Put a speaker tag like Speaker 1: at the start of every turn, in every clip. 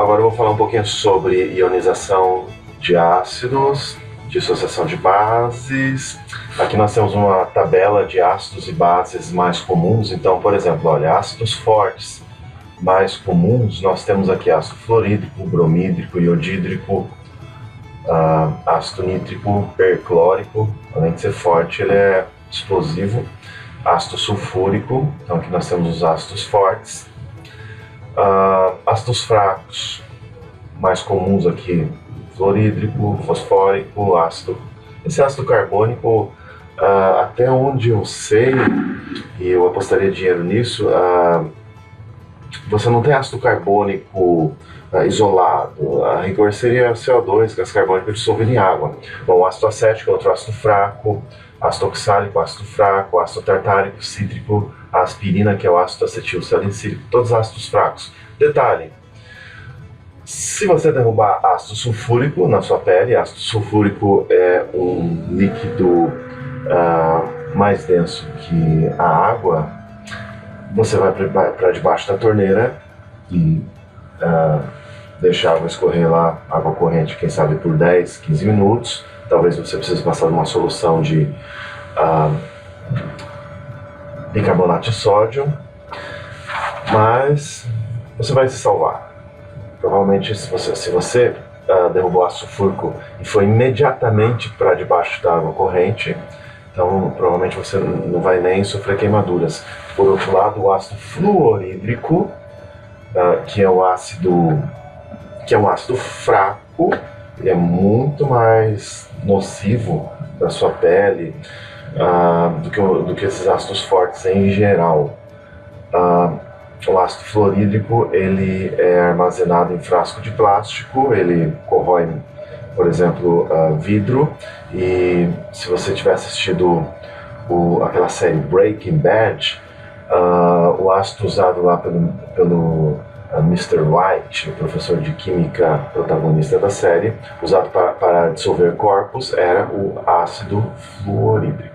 Speaker 1: agora eu vou falar um pouquinho sobre ionização de ácidos, dissociação de bases. Aqui nós temos uma tabela de ácidos e bases mais comuns. Então, por exemplo, olha, ácidos fortes mais comuns, nós temos aqui ácido fluorídrico, bromídrico, iodídrico, ácido nítrico, perclórico. Além de ser forte, ele é explosivo. Ácido sulfúrico, então aqui nós temos os ácidos fortes. Ácidos fracos, mais comuns aqui, fluorídrico, fosfórico, esse ácido carbônico, até onde eu sei, e eu apostaria dinheiro nisso, você não tem ácido carbônico isolado. A rigor seria CO2, gás carbônico dissolvido em água. Bom, o ácido acético é outro ácido fraco, ácido oxálico, ácido fraco, ácido tartárico, cítrico, a aspirina, que é o ácido acetil salicílico, todos ácidos fracos. Detalhe, se você derrubar ácido sulfúrico na sua pele, ácido sulfúrico é um líquido mais denso que a água, você vai para debaixo da torneira e deixa a água escorrer lá, água corrente, quem sabe por 10, 15 minutos. Talvez você precise passar uma solução de bicarbonato de sódio, mas você vai se salvar. Provavelmente, se você derrubou ácido sulfúrico e foi imediatamente para debaixo da água corrente, então provavelmente você não vai nem sofrer queimaduras. Por outro lado, o ácido fluorídrico, que é um ácido fraco, ele é muito mais nocivo para a sua pele do que esses ácidos fortes em geral. O ácido fluorídrico, ele é armazenado em frasco de plástico, ele corrói, por exemplo, vidro, e se você tiver assistido aquela série Breaking Bad, o ácido usado lá pelo Mr. White, o professor de química protagonista da série, usado para dissolver corpos, era o ácido fluorídrico.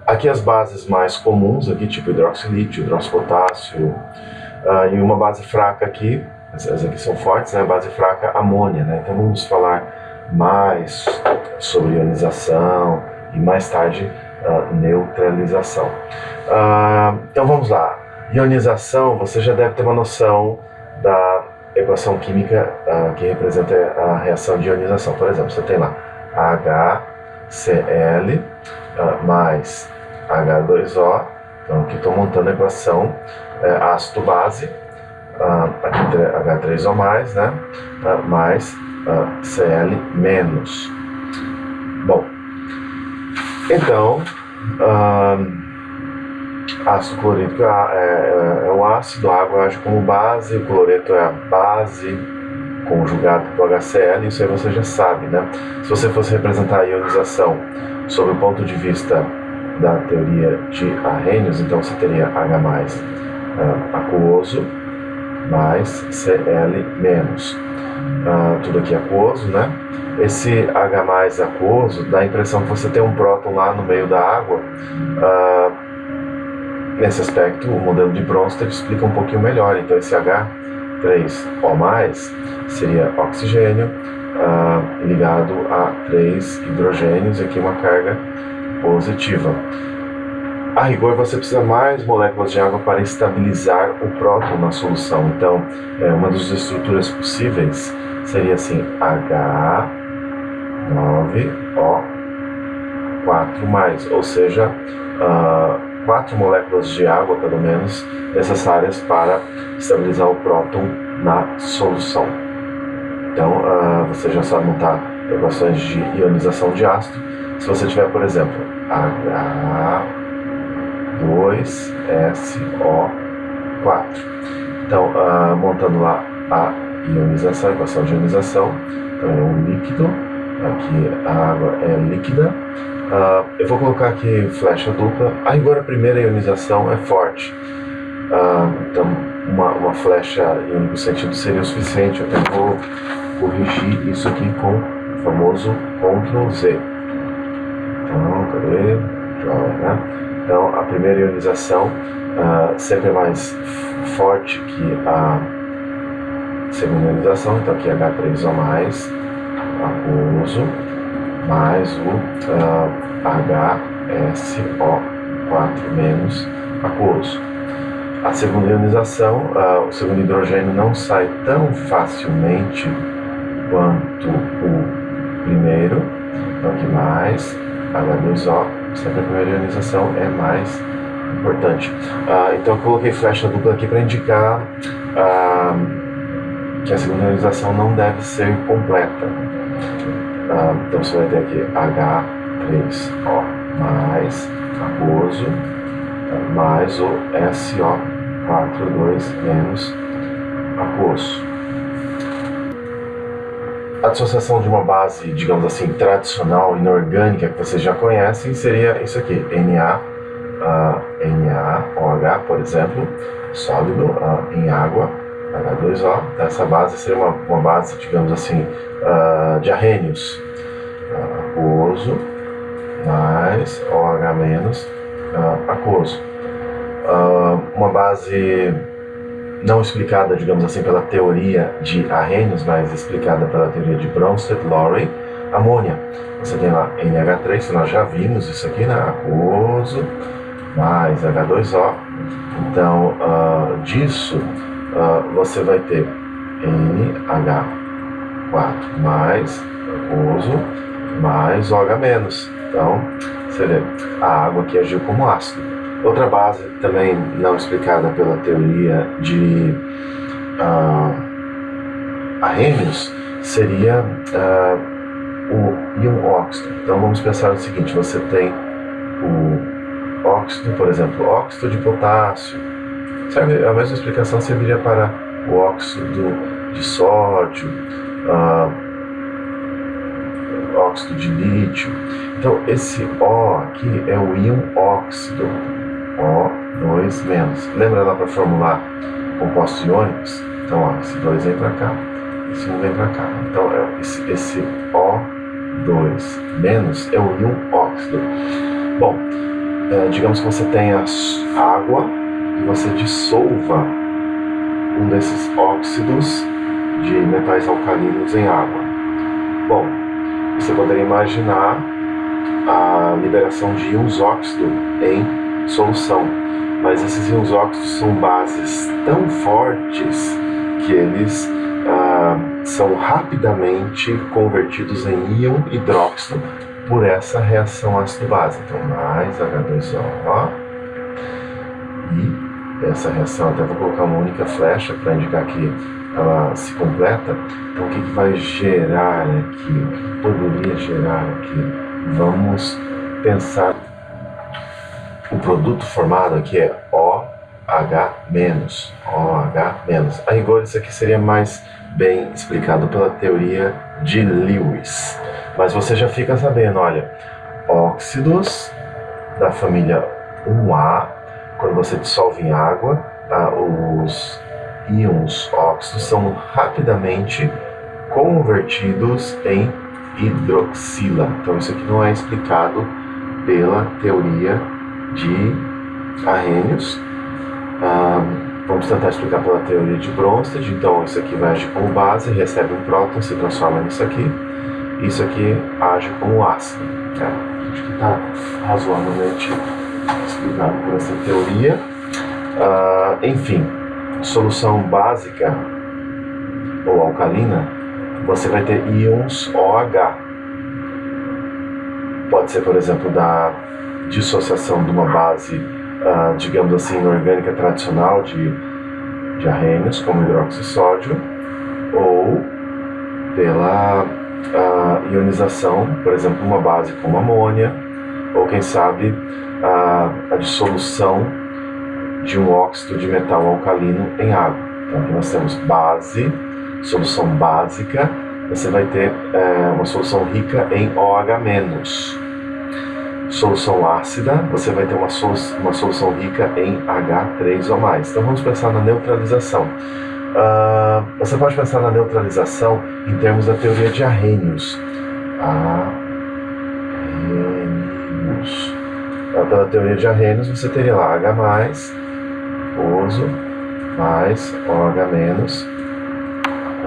Speaker 1: Aqui as bases mais comuns, aqui, tipo hidroxilítio, hidroxipotássio, e uma base fraca aqui, essas aqui são fortes, né? A base fraca, amônia, né? Então vamos falar mais sobre ionização e mais tarde neutralização. Então vamos lá. Ionização, você já deve ter uma noção da equação química que representa a reação de ionização. Por exemplo, você tem lá HCl mais H2O, então aqui estou montando a equação ácido-base, aqui H3O+, né, mais Cl-. Bom, então, ácido clorídrico é o ácido, a água age como base, o cloreto é a base conjugado para o HCl, isso aí você já sabe, né? Se você fosse representar a ionização sob o ponto de vista da teoria de Arrhenius, então você teria H+, aquoso, mais Cl-. Tudo aqui é aquoso, né? Esse H+ aquoso dá a impressão que você tem um próton lá no meio da água. Nesse aspecto, o modelo de Bronsted explica um pouquinho melhor. Então esse H3O+, seria oxigênio ligado a 3 hidrogênios, e aqui uma carga positiva. A rigor, você precisa mais moléculas de água para estabilizar o próton na solução. Então, uma das estruturas possíveis seria assim, H9O4+, ou seja, 4 moléculas de água, pelo menos, necessárias para estabilizar o próton na solução. Então, você já sabe montar equações de ionização de ácido. Se você tiver, por exemplo, H2SO4. Então, montando lá a ionização, a equação de ionização, então é um líquido, aqui a água é líquida. Eu vou colocar aqui flecha dupla. A rigor, a primeira ionização é forte. Então, uma flecha em único sentido seria o suficiente. Eu até vou corrigir isso aqui com o famoso Ctrl Z. Então, cadê? Joia, né? Então, a primeira ionização sempre é mais forte que segunda ionização, então aqui H3O+, aquoso, mais o HSO4- aquoso. A segunda ionização, o segundo hidrogênio não sai tão facilmente quanto o primeiro, então aqui mais H2O, sempre a primeira ionização é mais importante. Então eu coloquei flecha dupla aqui para indicar que a segunda ionização não deve ser completa. Então você vai ter aqui H3O mais aquoso mais o SO4 menos aquoso. A dissociação de uma base, digamos assim, tradicional, inorgânica, que vocês já conhecem, seria isso aqui, NaOH, por exemplo, sólido em água, H2O. Essa base seria uma base, digamos assim, de arrênios, aquoso mais OH menos aquoso. Uma base não explicada, digamos assim, pela teoria de arrênios, mas explicada pela teoria de Bronsted-Lowry, amônia. Você tem lá NH3, que nós já vimos isso aqui, né? Aquoso mais H2O. Então, disso, você vai ter NH4 mais aquoso mais OH menos. Então, você vê, a água aqui agiu como ácido. Outra base também não explicada pela teoria de arrênios seria o íon óxido. Então vamos pensar o seguinte, você tem o óxido, por exemplo, óxido de potássio. A mesma explicação serviria para o óxido de sódio, óxido de lítio. Então esse O aqui é o íon óxido, O2-. Lembra lá para formular compostos iônicos? Então esse 2 vem para cá, esse 1 vem para cá. Então esse O2- é o íon óxido. Bom, digamos que você tenha água e você dissolva um desses óxidos de metais alcalinos em água. Bom, você poderia imaginar a liberação de íons óxido em solução, mas esses íons óxidos são bases tão fortes que eles são rapidamente convertidos em íon hidróxido por essa reação ácido-base. Então, mais H2O, e essa reação, até vou colocar uma única flecha para indicar que ela se completa. Então, o que vai gerar aqui? O que poderia gerar aqui? Vamos pensar. O produto formado aqui é OH-. A rigor, isso aqui seria mais bem explicado pela teoria de Lewis. Mas você já fica sabendo, olha, óxidos da família 1A, quando você dissolve em água, os íons óxidos são rapidamente convertidos em hidroxila. Então isso aqui não é explicado pela teoria de arrênios. Vamos tentar explicar pela teoria de Bronsted. Então isso aqui vai agir como base, recebe um próton, se transforma nisso aqui. Isso aqui age como ácido. Acho que está razoavelmente explicado por essa teoria. Enfim, solução básica ou alcalina, você vai ter íons OH. Pode ser, por exemplo, da dissociação de uma base, digamos assim, inorgânica tradicional de arrênios, como hidróxido de sódio, ou pela ionização, por exemplo, uma base como amônia, ou quem sabe a dissolução de um óxido de metal alcalino em água. Então aqui nós temos base, solução básica, você vai ter uma solução rica em OH-. Solução ácida, você vai ter uma solução rica em H3O+. Então vamos pensar na neutralização. Você pode pensar na neutralização em termos da teoria de arrênios. Pela teoria de arrênios, você teria lá H+, oso, mais OH-,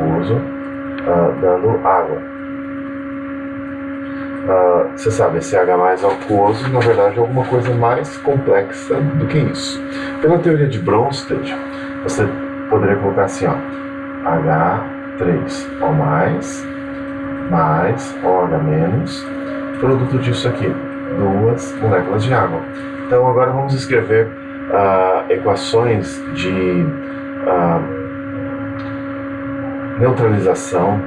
Speaker 1: aquoso, dando água. Você sabe, esse H mais aquoso, na verdade, é alguma coisa mais complexa do que isso. Pela teoria de Bronsted, você poderia colocar assim, ó, H3O+, mais OH menos, produto disso aqui, 2 moléculas de água. Então agora vamos escrever equações de neutralização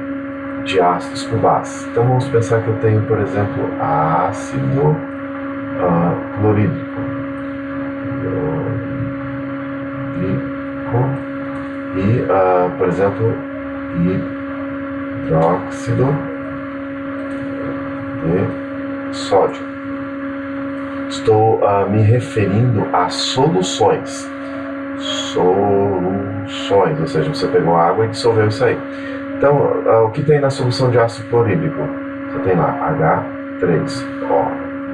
Speaker 1: de ácidos com base. Então vamos pensar que eu tenho, por exemplo, ácido clorídrico. E, por exemplo, hidróxido de sódio. Estou me referindo a soluções. Soluções, ou seja, você pegou água e dissolveu isso aí. Então, o que tem na solução de ácido clorídrico? Você tem lá H3O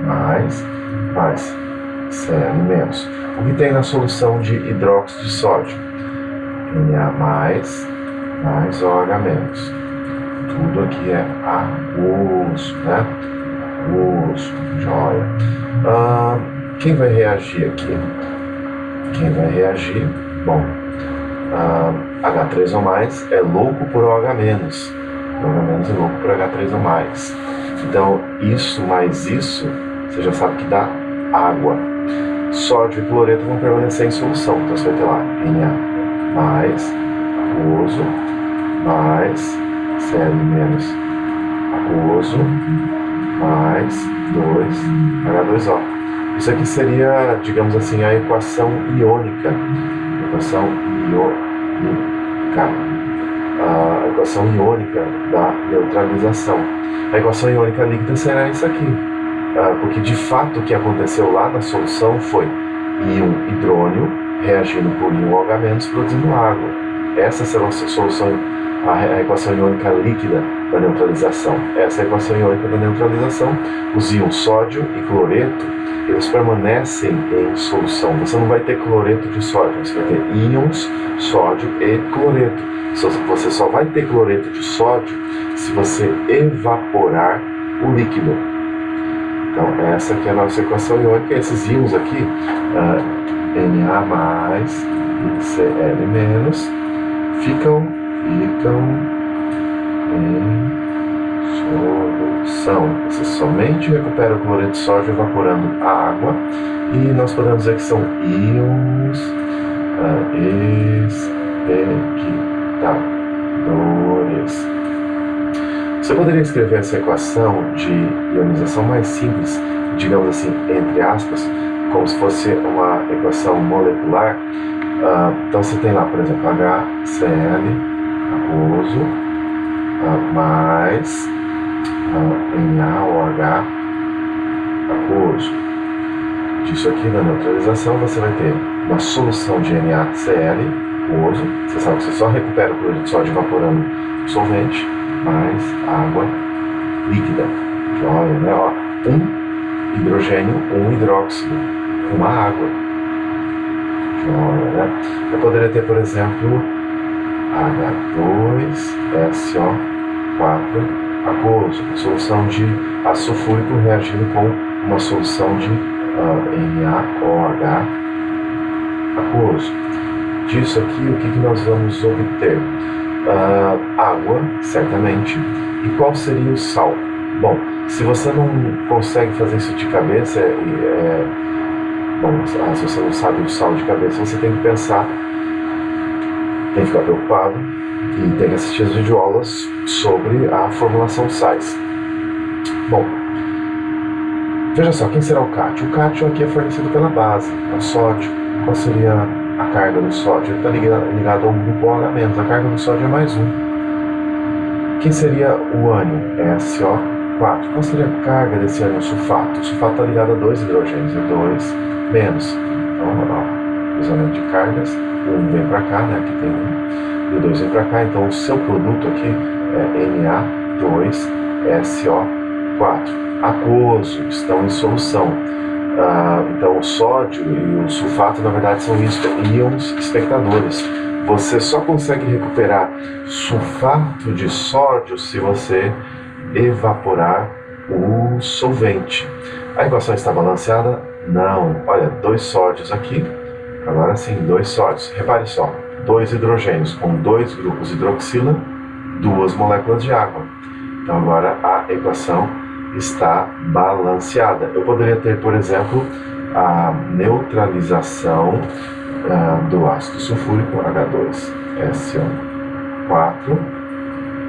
Speaker 1: mais Cl menos. O que tem na solução de hidróxido de sódio? Na mais OH menos. Tudo aqui é aquoso, né? Aquoso, joia. Quem vai reagir aqui? Quem vai reagir? Bom, H3O+, é louco por OH-. OH- é louco por H3O+. Então, isso mais isso, você já sabe que dá água. Sódio e cloreto vão permanecer em solução. Então, você vai ter lá Na+, aquoso, mais Cl menos aquoso, mais 2H2O. Isso aqui seria, digamos assim, a equação iônica. Equação iônica da neutralização. A equação iônica líquida será isso aqui, porque de fato o que aconteceu lá na solução foi íon hidrônio reagindo com íon OH- produzindo água. Essa será a solução, a equação iônica líquida da neutralização. Essa é a equação iônica da neutralização. Os íons sódio e cloreto, eles permanecem em solução. Você não vai ter cloreto de sódio, você vai ter íons, sódio e cloreto. Você só vai ter cloreto de sódio se você evaporar o líquido. Então, essa aqui é a nossa equação iônica. Esses íons aqui, Na+, e Cl-, ficam em solução. Você somente recupera o cloreto de sódio evaporando a água, e nós podemos dizer que são íons espectadores. Você poderia escrever essa equação de ionização mais simples, digamos assim, entre aspas, como se fosse uma equação molecular. Então você tem lá, por exemplo, HCl aquoso mais NaOH aquoso. Disso aqui da neutralização você vai ter uma solução de NaCl aquoso. Você sabe que você só recupera o cloreto de sódio evaporando o solvente, mais água líquida. Olha, né? Ó, um hidrogênio, um hidróxido, uma água. Olha, né? Eu poderia ter, por exemplo, H2SO4 aquoso, solução de ácido sulfúrico reagindo com uma solução de NaOH aquoso. Disso aqui, o que nós vamos obter? Água, certamente. E qual seria o sal? Bom, se você não consegue fazer isso de cabeça, se você não sabe o sal de cabeça, você tem que pensar, tem que ficar preocupado e tem que assistir as videoaulas sobre a formulação de sais. Bom, veja só, quem será o cátion? O cátion aqui é fornecido pela base, é o sódio. Qual seria a carga do sódio? Ele está ligado ao grupo OH-. A carga do sódio é mais 1. Quem seria o ânion? SO4. Qual seria a carga desse ânion sulfato? O sulfato está ligado a 2 hidrogênios, e 2 menos. Então, cruzamento de cargas, um vem para cá, né? Aqui tem 1, e o 2 vem para cá. Então, o seu produto aqui é Na2SO4. Aquoso, estão em solução. Então o sódio e o sulfato na verdade são íons espectadores. Você só consegue recuperar sulfato de sódio se você evaporar o solvente. A equação está balanceada? Não. Olha, 2 sódios aqui. Agora sim, 2 sódios. Repare só, 2 hidrogênios com 2 grupos hidroxila, 2 moléculas de água. Então agora a equação está balanceada. Eu poderia ter, por exemplo, a neutralização do ácido sulfúrico H2SO4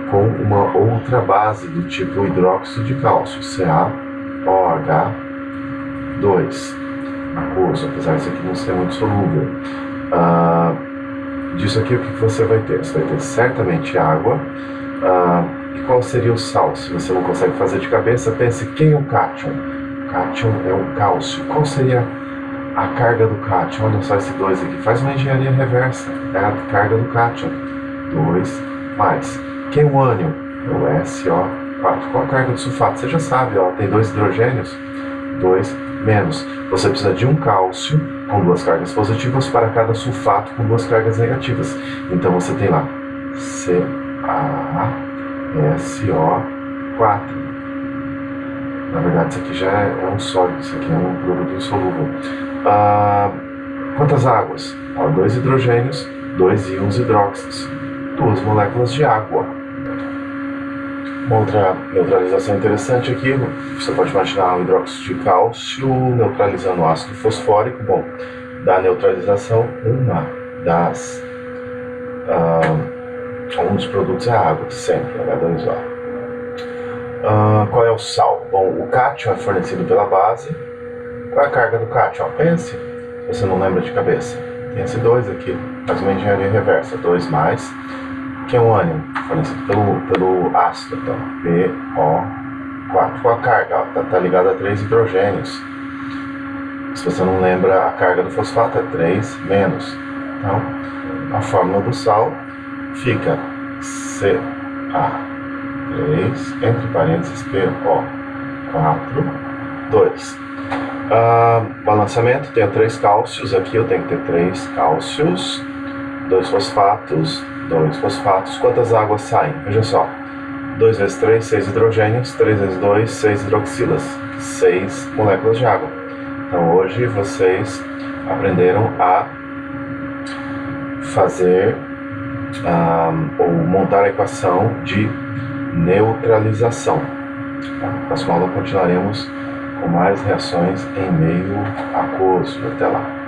Speaker 1: com uma outra base do tipo hidróxido de cálcio, CaOH2 aquoso, apesar disso aqui não ser muito solúvel. Disso aqui o que você vai ter? Você vai ter certamente água. E qual seria o sal? Se você não consegue fazer de cabeça, pense quem é o cátion. O cátion é o cálcio. Qual seria a carga do cátion? Olha só esse 2 aqui. Faz uma engenharia reversa. É a carga do cátion. 2 mais. Quem é o ânion? É o SO4. Qual a carga do sulfato? Você já sabe, ó, tem 2 hidrogênios. 2 menos. Você precisa de um cálcio com 2 cargas positivas para cada sulfato com 2 cargas negativas. Então você tem lá CaSO4. Na verdade, isso aqui já é um sólido, isso aqui é um produto insolúvel. Quantas águas? 2 hidrogênios, 2 íons hidróxidos, 2 moléculas de água. Uma outra neutralização interessante aqui, você pode imaginar o hidróxido de cálcio neutralizando o ácido fosfórico. Bom, da neutralização, um dos produtos é a água, sempre, H2O. Qual é o sal? Bom, o cátion é fornecido pela base. Qual é a carga do cátion? Pense, se você não lembra de cabeça. Tem esse 2 aqui, faz uma engenharia reversa, 2 mais. Que é um ânion, fornecido pelo ácido, então, PO4. Qual a carga? Está ligado a 3 hidrogênios. Se você não lembra, a carga do fosfato é 3 menos. Então, a fórmula do sal fica Ca3, entre parênteses, PO4, 2. Balanceamento, tenho 3 cálcios aqui, eu tenho que ter 3 cálcios, 2 fosfatos, 2 fosfatos. Quantas águas saem? Veja só, 2 vezes 3, 6 hidrogênios, 3 vezes 2, 6 hidroxilas, 6 moléculas de água. Então hoje vocês aprenderam a fazer ou montar a equação de neutralização. Na próxima aula continuaremos com mais reações em meio aquoso. Até lá.